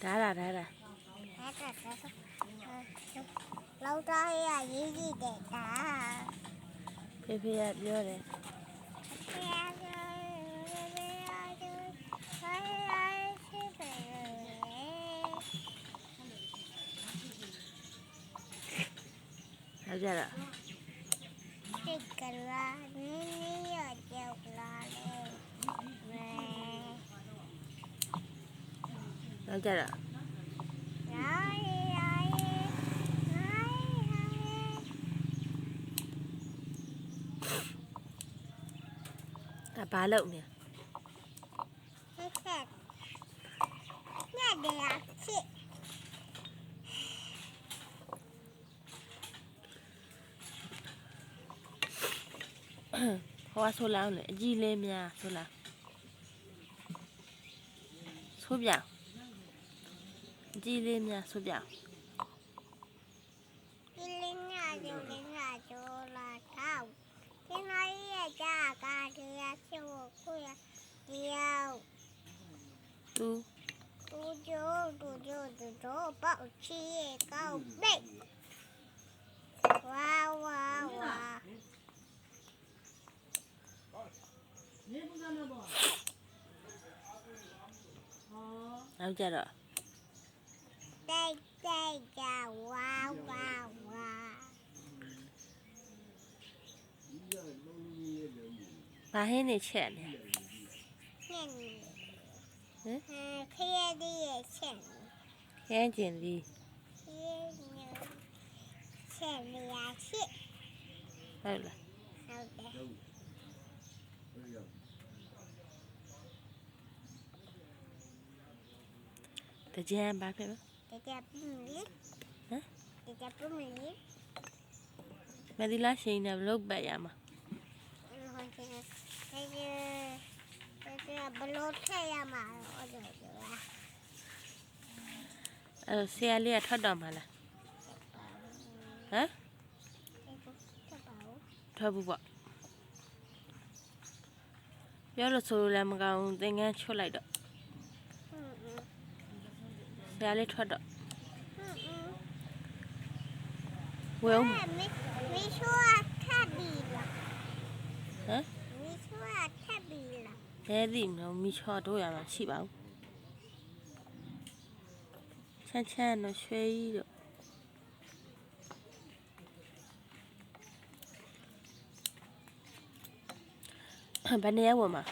ဒါဒါဒါဒါလောက်သားရရေးကြည့်တယ်ဒါ ဖေဖေကပြောတယ်ဟုတ်ကြတော့စိတ်ကလာနင်းနေရကြောက်လာလေဟုတ်ကြတော့ဘာလုပ်နေဟောဆိုလောင်းလေအကြီးလေးများဆိုလားဆိုပြအကြီးလေးများဆိုပြဒီလင်းညာကျိုးလင်းညာကျိုးလာတော့ဒီနေ့ရကြကားတရားချိုးခွေတရားသူပေါက်ချီကောက်ပိတ်ဝါဟုတ်ကြတော့တိတ်ကြဝါဘာဟင်းနေချက်နေခရဒီရဲ့ချက်ခင်းကျင်ဒီချက်ရရှိဟုတ်လားဟုတ်တယ်တကြံဘာဖြစ်လဲတကြပုံလီတကြပုံလီမဒီလာရှိနေဘလုတ်ပတ်ရမှာဘလို့ထည့်ရမှာအဲ့ဆရာလေးကထွက်တော့မှာလားဟမ်ထွက်ဘူးပေါ့ပြောလို့ဆိုလို့လည်းမကောင်းသင်္ကန်းချွတ်လိုက်တော့ဆရာလေးထွက်တော့ဝဲအောင်မီရှူထပ်ပြီးလားဟမ်မီရှူထပ်ပြီးလားဘယ်ဒီမလို့မီချော်တို့ရမှာရှိပါဘူးချမ်းတော့ရွှေကြီးတို့ဘယ်နေရာဝင်မှာ